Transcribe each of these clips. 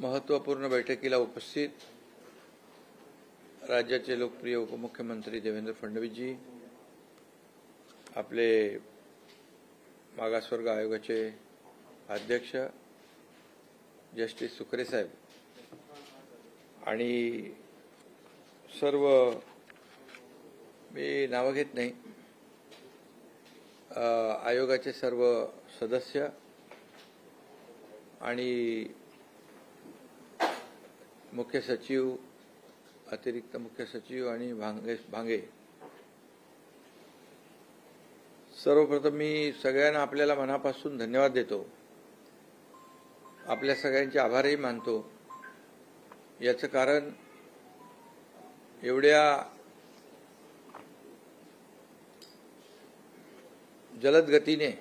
महत्त्वपूर्ण बैठकीला उपस्थित राज्याचे लोकप्रिय उपमुख्यमंत्री देवेंद्र फडणवीसजी, आपले मागासवर्ग आयोगाचे अध्यक्ष जस्टिस सुकरे साहेब आणि सर्व, मी नाव घेत नाही, आयोगाचे सर्व सदस्य आणि मुख्य सचिव, अतिरिक्त मुख्य सचिव आणि भांगे, सर्वप्रथम मी सगळ्यांना आपल्याला मनापासून धन्यवाद देतो. आपल्या सगळ्यांचे आभारही मानतो. याचं कारण एवढ्या जलद गतीने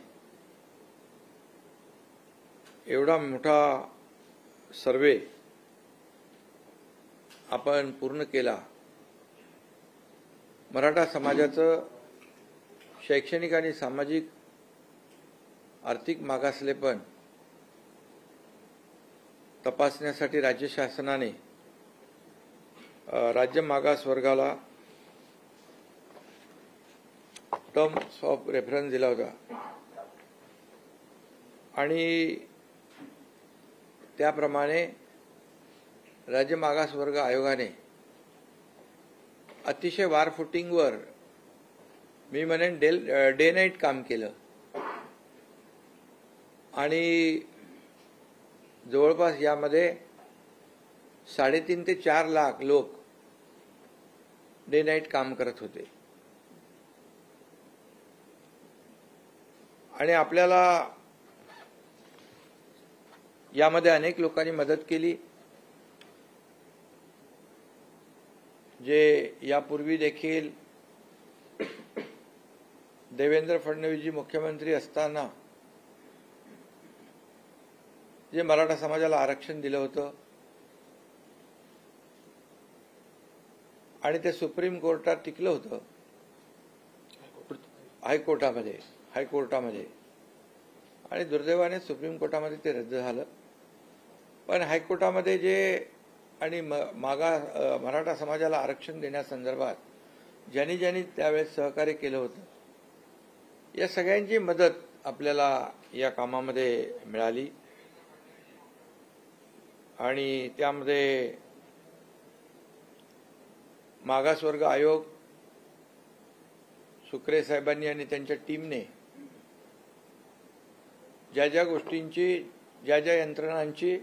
एवढा मोठा सर्वे आपण पूर्ण केला. मराठा समाजाचं शैक्षणिक आणि सामाजिक आर्थिक मागासलेपण तपासण्यासाठी राज्य शासनाने राज्य मागास वर्गाला टर्म्स ऑफ रेफरन्स दिला होता आणि त्याप्रमाणे राज्य मागास वर्ग आयोगाने अतिशय वार फुटिंगवर, मी म्हणेन डे नाईट काम केलं आणि जवळपास यामध्ये 3.5 ते 4 लाख लोक डे नाईट काम करत होते. आणि आपल्याला यामध्ये अनेक लोकांनी मदत केली, जे यापूर्वी देखील देवेंद्र फडणवीसजी मुख्यमंत्री असताना जे मराठा समाजाला आरक्षण दिलं होतं आणि ते सुप्रीम कोर्टात टिकलं होतं, हायकोर्टामध्ये, आणि दुर्दैवाने सुप्रीम कोर्टामध्ये ते रद्द झालं. पण हायकोर्टामध्ये जे आणि मराठा समाजाला आरक्षण देण्यासंदर्भात ज्यांनी त्यावेळेस सहकार्य केलं होतं, या सगळ्यांची मदत आपल्याला या कामामध्ये मिळाली. आणि त्यामध्ये मागासवर्ग आयोग, सुकरे साहेबांनी आणि त्यांच्या टीमने ज्या गोष्टींची, ज्या यंत्रणांची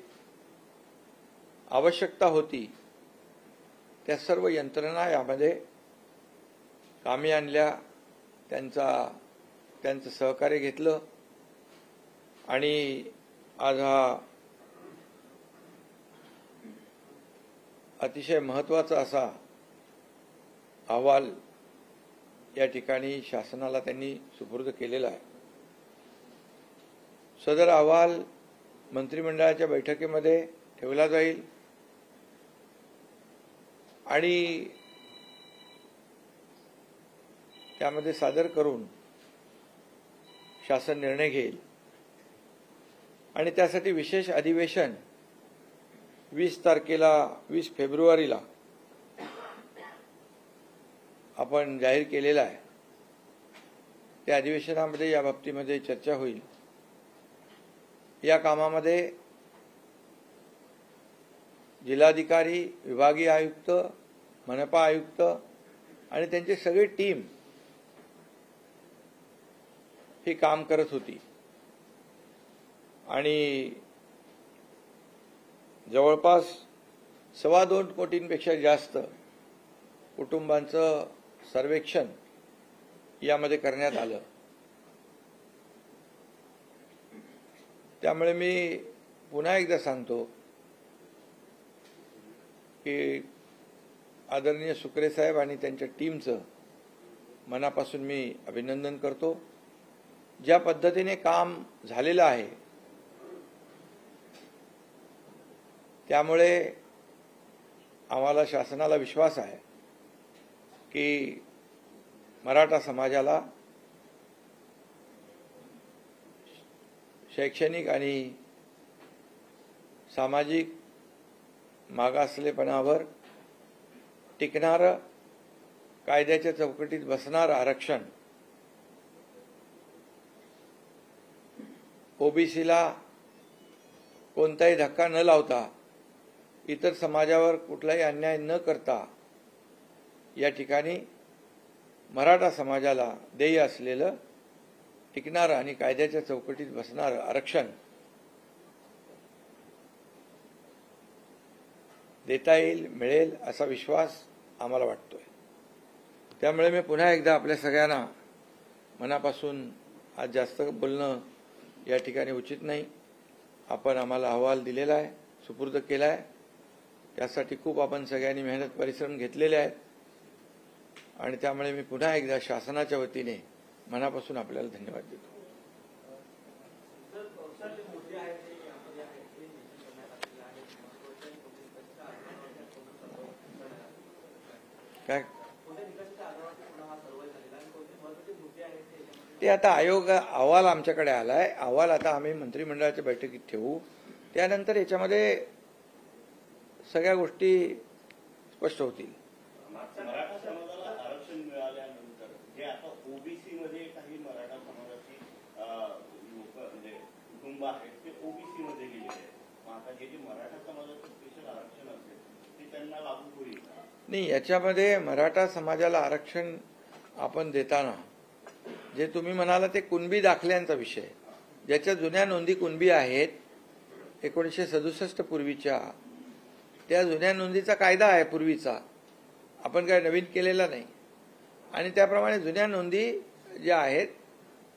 आवश्यकता होती, त्या सर्व यंत्रणा यामध्ये कामी आणल्या, त्यांचं सहकार्य घेतलं आणि आज हा अतिशय महत्त्वाचा असा अहवाल या ठिकाणी शासनाला त्यांनी सुपूर्द केलेला आहे. सदर अहवाल मंत्रिमंडळाच्या बैठकीमध्ये ठेवला जाईल आणि त्यामध्ये सादर करून शासन निर्णय घेईल. आणि त्यासाठी विशेष अधिवेशन 20 फेब्रुवारीला आपण जाहीर केलेला आहे. त्या अधिवेशनामध्ये या बाबतीमध्ये चर्चा होईल. या कामामध्ये जिल्हाधिकारी, विभागीय आयुक्त, मनपा आयुक्त आणि त्यांची सगळी टीम ही काम करत होती आणि जवळपास 2.25 कोटींपेक्षा जास्त कुटुंबांचं सर्वेक्षण यामध्ये करण्यात आलं. त्यामुळे मी पुन्हा एकदा सांगतो की आदरणीय सुकरे साहेब आणि त्यांच्या टीमचं मनापासून मी अभिनंदन करतो. ज्या पद्धतीने काम झालेलं आहे त्यामुळे आम्हाला शासनाला विश्वास आहे की मराठा समाजाला शैक्षणिक आणि सामाजिक मागासलेपणावर टिकणारं, कायद्याच्या चौकटीत बसणारं आरक्षण ओबीसीला कोणताही धक्का न लावता, इतर समाजावर कुठलाही अन्याय न करता या ठिकाणी मराठा समाजाला देय असलेलं टिकणारं आणि कायद्याच्या चौकटीत बसणारं आरक्षण देता येईल, मिळेल असा विश्वास आम्हाला वाटतोय. त्यामुळे मी पुन्हा एकदा आपल्या सगळ्यांना मनापासून आज जास्त बोलणं या ठिकाणी उचित नाही. आपण आम्हाला अहवाल दिलेला आहे, सुपूर्द केला आहे. त्यासाठी खूप आपण सगळ्यांनी मेहनत परिश्रम घेतलेले आहेत आणि त्यामुळे मी पुन्हा एकदा शासनाच्या वतीने मनापासून आपल्याला धन्यवाद देतो. काय ते आता आयोग अहवाल आमच्याकडे आलाय. अहवाल आता आम्ही मंत्रिमंडळाच्या बैठकीत ठेवू. त्यानंतर याच्यामध्ये सगळ्या गोष्टी स्पष्ट होतील. मराठा समाजाला आरक्षण मिळाल्यानंतर जे आता ओबीसी मध्ये काही मराठा समाजाची लोक म्हणजे कुटुंब आहेत ते ओबीसी मध्ये गेलेले आहेत. आता जे मराठा समाजाचं स्पेशल आरक्षण असेल ते त्यांना लागू होईल नाही. याच्यामध्ये मराठा समाजाला आरक्षण आपण देताना जे तुम्ही म्हणाला ते कुणबी दाखल्यांचा विषय, ज्याच्या जुन्या नोंदी कुणबी आहेत 1967 पूर्वीच्या, त्या जुन्या नोंदीचा कायदा आहे पूर्वीचा, आपण काय नवीन केलेला नाही. आणि त्याप्रमाणे जुन्या नोंदी ज्या आहेत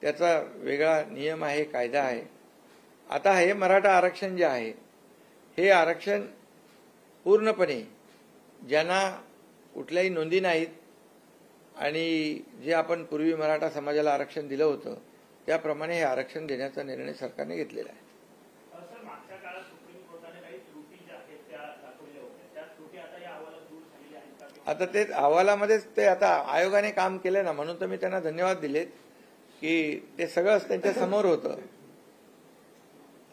त्याचा वेगळा नियम आहे, कायदा आहे. आता हे मराठा आरक्षण जे आहे हे आरक्षण पूर्णपणे ज्यांना कुठल्याही नोंदी नाहीत आणि जे आपण पूर्वी मराठा समाजाला आरक्षण दिलं होतं त्याप्रमाणे हे आरक्षण देण्याचा निर्णय सरकारने घेतलेला आहे. आता ते अहवालामध्येच ते आता आयोगाने काम केलं ना, म्हणून तर मी त्यांना धन्यवाद दिलेत की ते सगळंच त्यांच्या समोर होतं.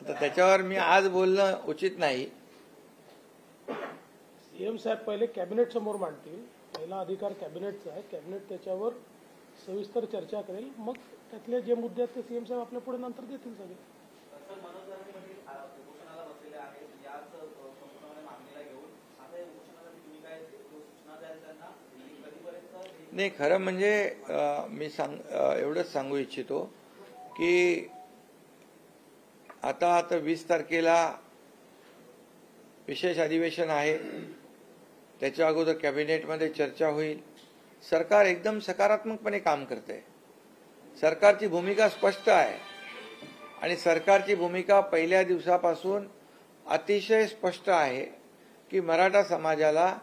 आता त्याच्यावर मी आज बोलणं उचित नाही. सीएम साहेब पहिले कॅबिनेट समोर मांडतील. पहिला अधिकार कॅबिनेटचा आहे. कॅबिनेट त्याच्यावर सविस्तर चर्चा करेल. मग त्यातले जे मुद्दे आहेत ते सीएम साहेब आपल्या पुढे नंतर देतील सगळे. नाही, खरं म्हणजे मी एवढंच सांगू इच्छितो की आता 20 तारखेला विशेष अधिवेशन आहे. त्याच्या अगोदर कॅबिनेटमध्ये चर्चा होईल. सरकार एकदम सकारात्मकपणे काम करते. सरकारची भूमिका स्पष्ट आहे आणि सरकारची भूमिका पहिल्या दिवसापासून अतिशय स्पष्ट आहे की मराठा समाजाला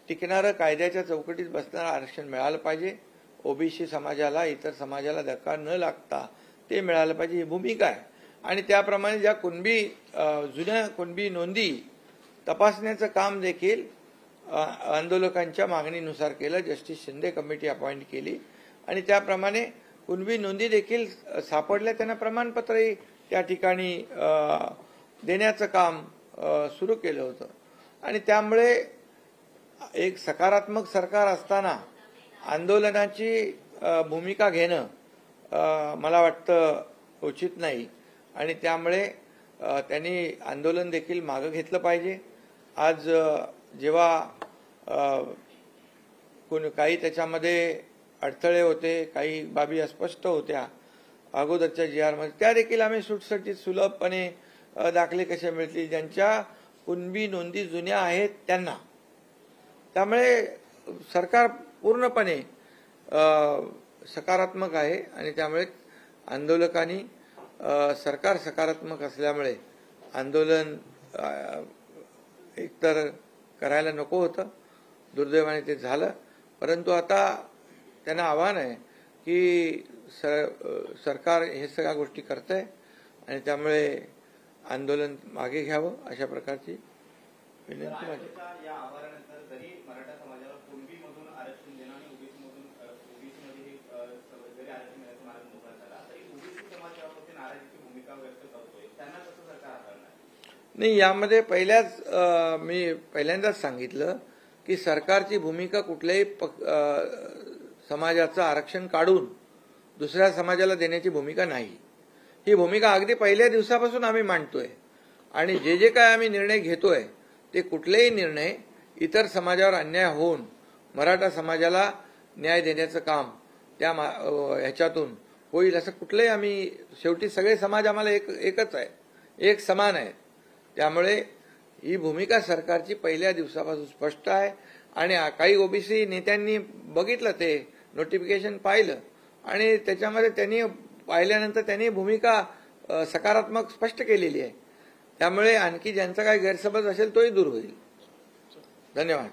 टिकणारं, कायद्याच्या चौकटीत बसणारं आरक्षण मिळालं पाहिजे. ओबीसी समाजाला, इतर समाजाला धक्का न लागता ते मिळालं पाहिजे, ही भूमिका आहे. आणि त्याप्रमाणे ज्या जुन्या कुणबी नोंदी तपासण्याचं काम देखील आंदोलकांच्या मागणीनुसार केलं. जस्टिस शिंदे कमिटी अपॉइंट केली आणि त्याप्रमाणे कुणबी नोंदी देखील सापडल्या. त्यांना प्रमाणपत्रही त्या ठिकाणी देण्याचं काम सुरू केलं होतं. आणि त्यामुळे एक सकारात्मक सरकार असताना आंदोलनाची भूमिका घेणं मला वाटतं उचित नाही. आणि त्यामुळे त्यांनी आंदोलन देखील मागं घेतलं पाहिजे. आज जेव्हा काही त्याच्यामध्ये अडथळे होते, काही बाबी अस्पष्ट होत्या अगोदरच्या GR मध्ये, त्या देखील आम्ही सुटसुटीत सुलभपणे दाखले कसे मिळतील ज्यांच्या कुणबी नोंदी जुन्या आहेत त्यांना. त्यामुळे सरकार पूर्णपणे सकारात्मक आहे आणि त्यामुळे आंदोलकांनी सरकार सकारात्मक असल्यामुळे आंदोलन एकतर करायला नको होतं. दुर्दैवाने ते झालं. परंतु आता त्यांना आव्हान आहे की सरकार हे सगळ्या गोष्टी करतंय आणि त्यामुळे आंदोलन मागे घ्यावं अशा प्रकारची विनंती माझी. नाही, यामध्ये मी पहिल्यांदाच सांगितलं की सरकारची भूमिका कुठल्याही समाजाचं आरक्षण काढून दुसऱ्या समाजाला देण्याची भूमिका नाही. ही भूमिका अगदी पहिल्या दिवसापासून आम्ही मांडतोय आणि जे काय आम्ही निर्णय घेतोय ते कुठलेही निर्णय इतर समाजावर अन्याय होऊन मराठा समाजाला न्याय देण्याचं काम त्या ह्याच्यातून होईल असं कुठलंही आम्ही, शेवटी सगळे समाज आम्हाला एकच आहे, एक समान आहे. त्यामुळे ही भूमिका सरकारची पहिल्या दिवसापासून स्पष्ट आहे आणि काही ओबीसी नेत्यांनी बघितलं, ते नोटिफिकेशन पाहिलं आणि त्याच्यामध्ये त्यांनी पाहिल्यानंतर त्यांनी भूमिका सकारात्मक स्पष्ट केलेली आहे. त्यामुळे आणखी ज्यांचा काही गैरसमज असेल तोही दूर होईल. धन्यवाद.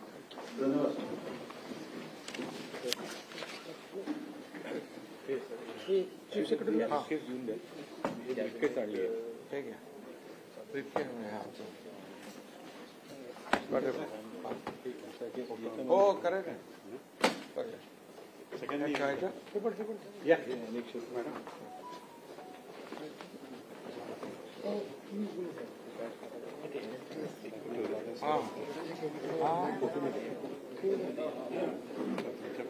चीफ सेक्रेटरी हो करेक्ट.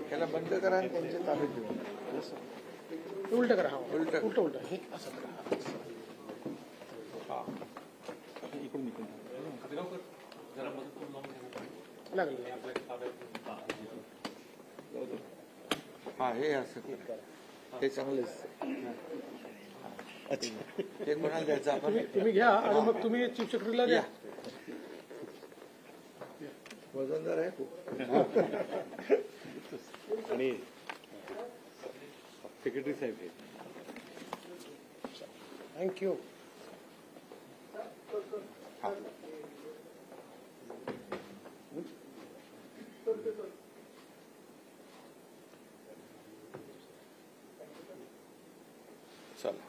त्याला बंद करा आणि त्यांचे चालू ठेवा. उलट करा. उलट उलट हे असं करा. हा, हे असं हे चांगलंच. ते कोणाला द्यायचं आपण? तुम्ही घ्या आणि मग तुम्ही चीफ सेक्रेटरीला द्या. वजनदार आहे खूप. आणि सेक्रेटरी साहेब थँक्यू. चला.